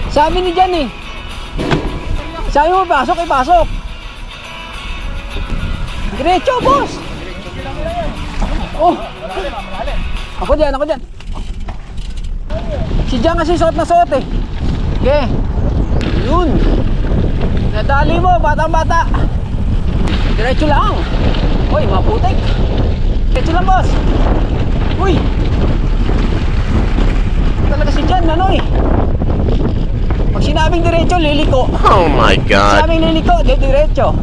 Sabi ni Jan eh. Sabi mo pasok, ipasok. Diretso, boss. Oh. Ako dyan. Si Jan kasi suot na suot eh. Okay. Yun. Nadali mo, bata-bata. Diretso lang. Uy, maputik. Diretso lang, boss. Uy. Talaga si Jan, ano eh. Pag sinabing diretso, liliko. Oh my God. Sinabing liliko, diretso.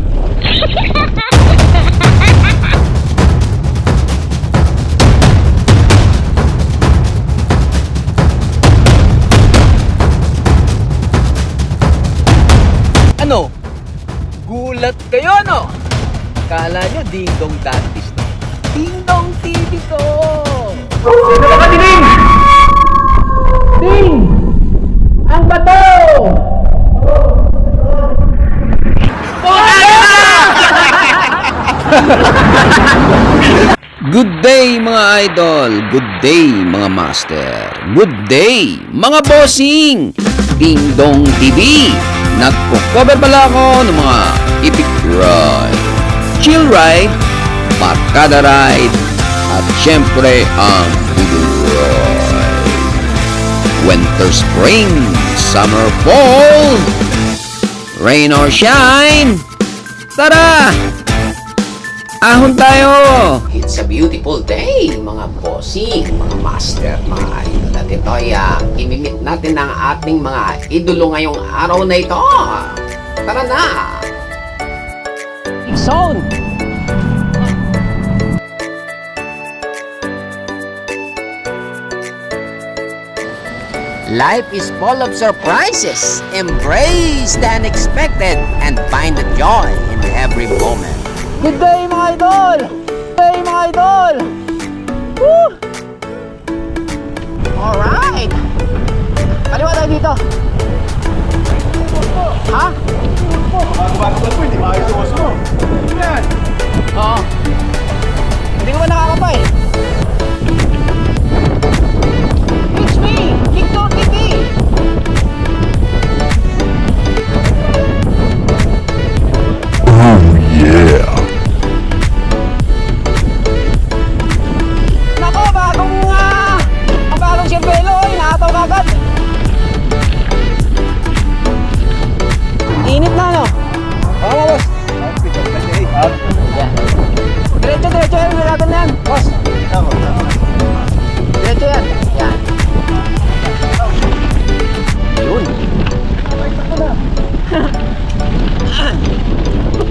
Ano? Gulat kayo, no? Kala nyo, ding-dong dantis to. Ding-dong TV to! Sino ba katining? Ding! Ang bato! Good day mga idol, good day mga master, good day mga bossing. Ding Dong TV, nagko-cover pala ako ng mga epic ride, chill ride, barkada ride, at syempre ang Voodoo ride. Winter, spring, summer, fall, rain or shine, tara! Ahon tayo! It's a beautiful day, mga bossing, mga master, mga idol. At ito ay imimit natin ang ating mga idolo ngayong araw na ito. Tara na! Zone! Life is full of surprises. Embrace the unexpected and find the joy in every moment. Good day mga idol! Good day mga idol! Woo! Alright! Kaliwa tayo dito. Ha? Oo. Hindi ko ba nakakapay? It's me! Victor TV! Nako, bagong siyembelo, nakataw kagad. Init na, no? Oo, boss. Yan. Diretso yan, nilatan na yan, boss. Diretso yan. Yan. Yun.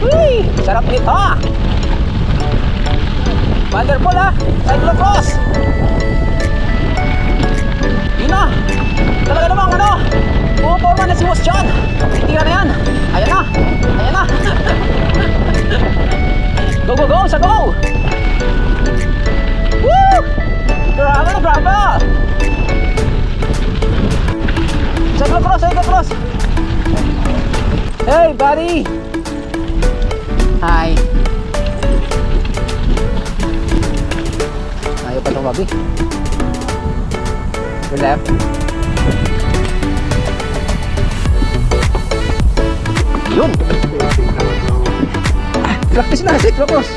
Uy, sarap nito. Wonderful ha, cyclocross. Yun na. Talaga namang ano, puporma na si Boss John. Titira na yan. Ayan na. Ayan na. Go, go, go, sa go. Woo! Grabe na, grabe. Cyclocross, cyclocross. Hey, buddy. Hi. Ayaw pa itong babi. Your left. Yun. Practice na, cyclocross.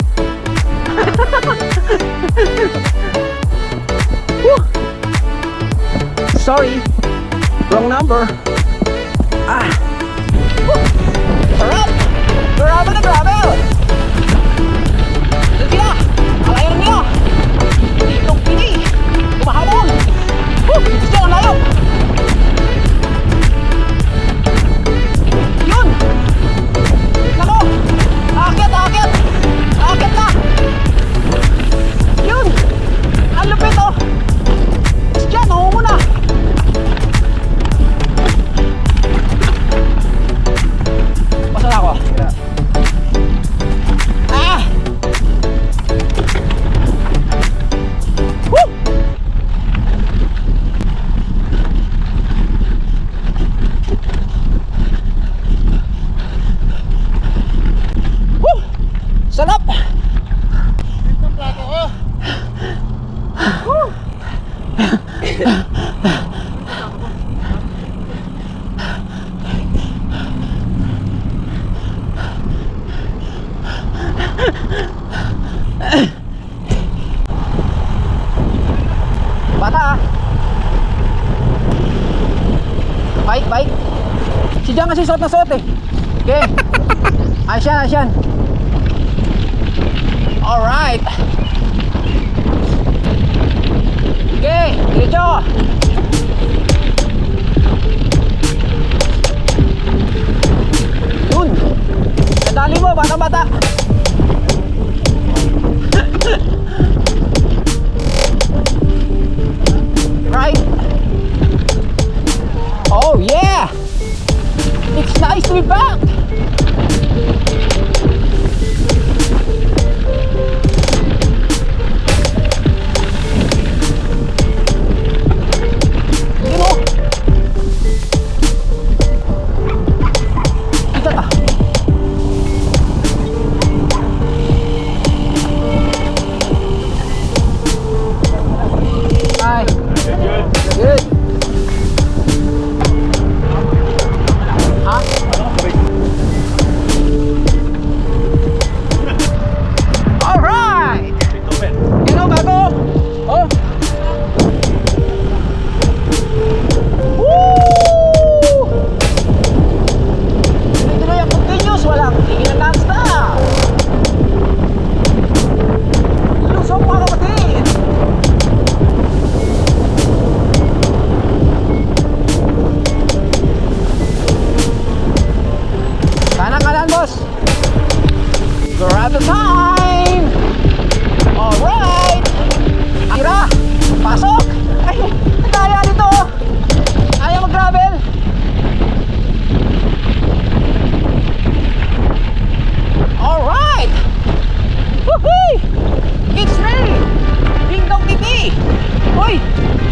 Sorry. Wrong number. Sarap! Grabe na, grabe! Doon sila! Alayan niyo! Ditong pini! Kumahabol! Gusto ang layo! Yun! Nako! Aakyat, aakyat! Aakyat na! Yun! Ang lupit oh! Diyan, mahumo na! Basta na ako. Ah! Woo! Woo! Sarap! Ito ang plato ko. Woo! Bike, bike. Si Jan kasi suot na suot eh. Okay. Ayos yan, ayos yan. Alright. Okay, diretso. Yun. Nadali mo, bata-bata. Right. Oh yeah. It's nice to be back. You know. Kita ta. Hi. Good. Ha? Alright! You know, bago? Oh! Woo! Tuloy-tuloy ang continuous, walang tingin na non-stop! Lusok mga kapatid! Kanan-kanan, boss! Grab the time! Alright! Tira! Pasok! Ay! Nataya dito! Ayaw mag-gravel! Alright! Woohoo! It's me! Ding Dong TV! Uy!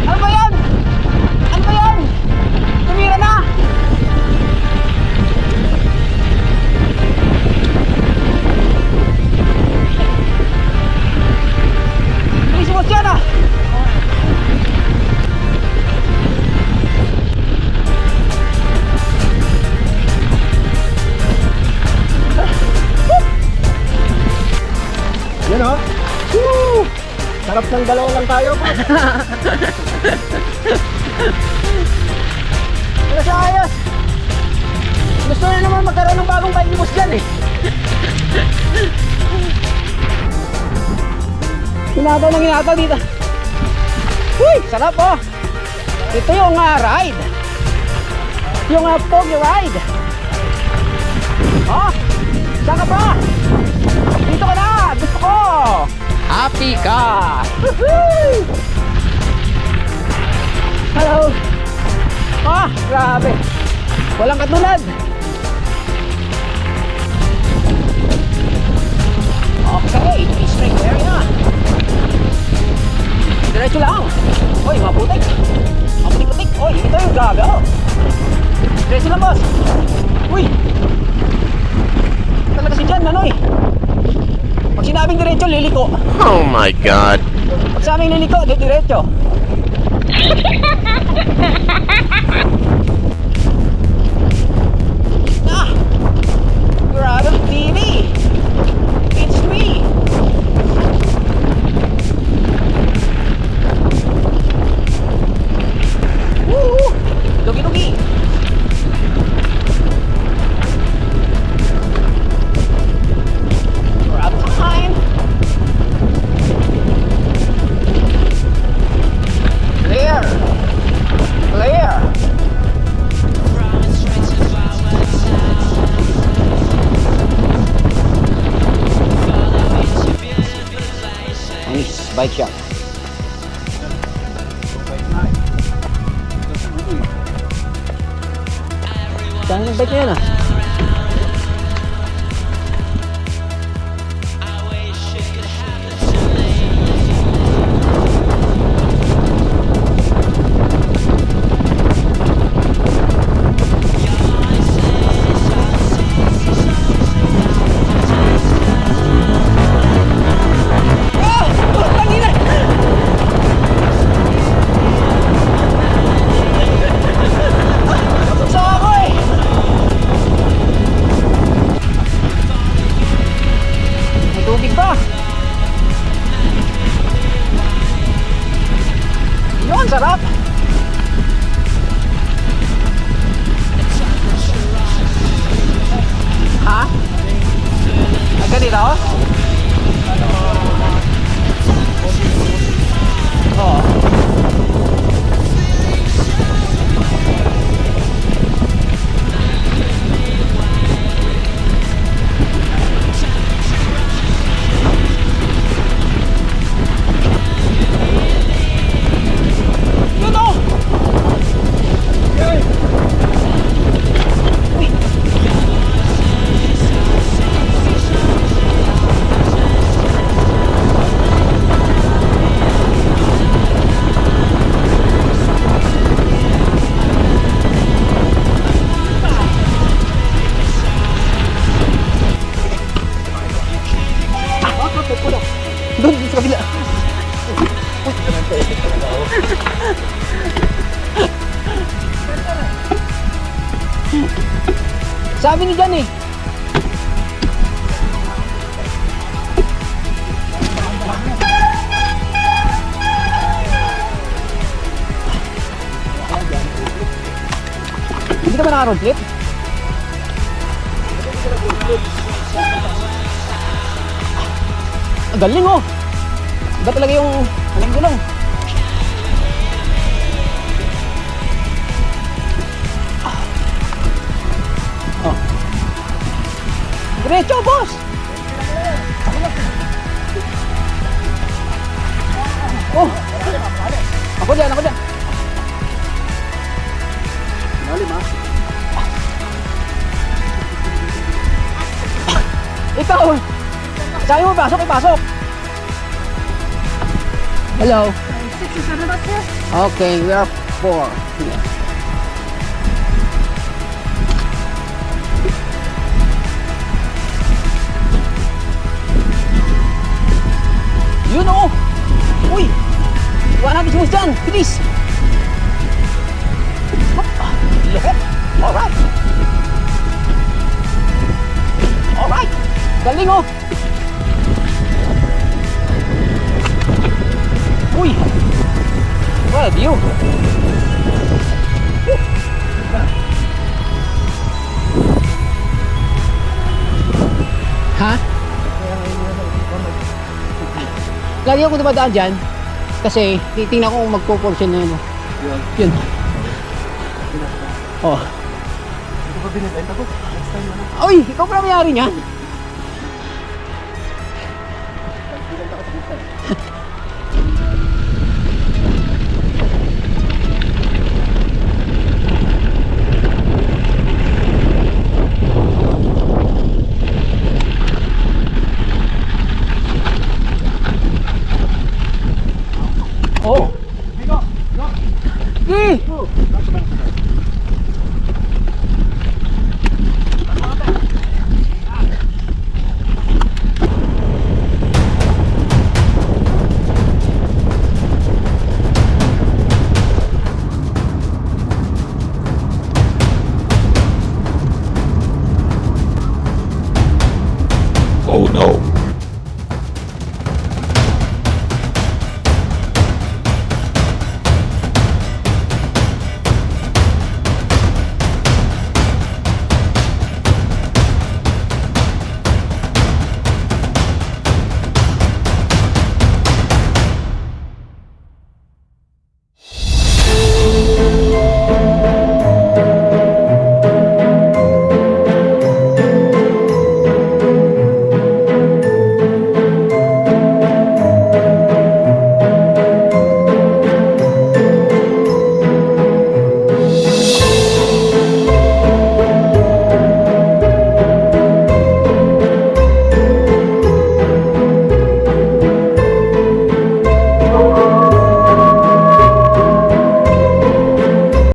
Ano ba yan? Ano ba yan? Tumira na! Bilis yan ah! Yun o. Woo! Sarap ng dalawa lang tayo po. Ano siya ayos? Gusto na naman magkaroon ng bagong bike ni boss dyan eh. Hinataw dito. Uy! Sarap oh! Ito yung ride. Yung pogi ride. Oh! Saan ka pa? Dito ka na! Gusto ko! Happy ka! Woohoo! Hello! Ah! Grabe! Walang katulad! Okay! String area! Diretso lang! Uy! Maputik! Maputik-putik! Uy! Ito yung grabe oh! Diretso lang boss! Uy! Talaga si Jan, ano eh? Pag sinabing diretso, liliko. Oh my God. Pag sa aming liliko, diretso. Ah! Grabe TV! It's me! Woo! Dugi-dugi! Grab time! Clear! Clear! Nice, bike shop. Saan yung bike na yan ah? Sarap! Sabi ni Jan eh. Hindi ka ba naka-road trip? Ang galing oh! Iba talaga yung alam ko lang. Oh. Diretso, boss! Oh! Ako dyan, ako dyan. Lalim ha. Ikaw! Sabi mo, pasok, ipasok! Hello? Okay, we are 4. Yeah. Yun oh! Uy! Iwan natin si Boss dyan! Bilis! Hop! Lihit! Alright! Alright! Galing oh! Uy! What a view! Ha? Lagi ako dumadaan dyan kasi titingnan ko kung magpo-portion na yun. Yun. Oh. Ito ba binibenta ko? Next time na lang. Uy! Ikaw pa na mayari niyan. Binibenta ko sa next time. Oh! Bigo! Go! Gi!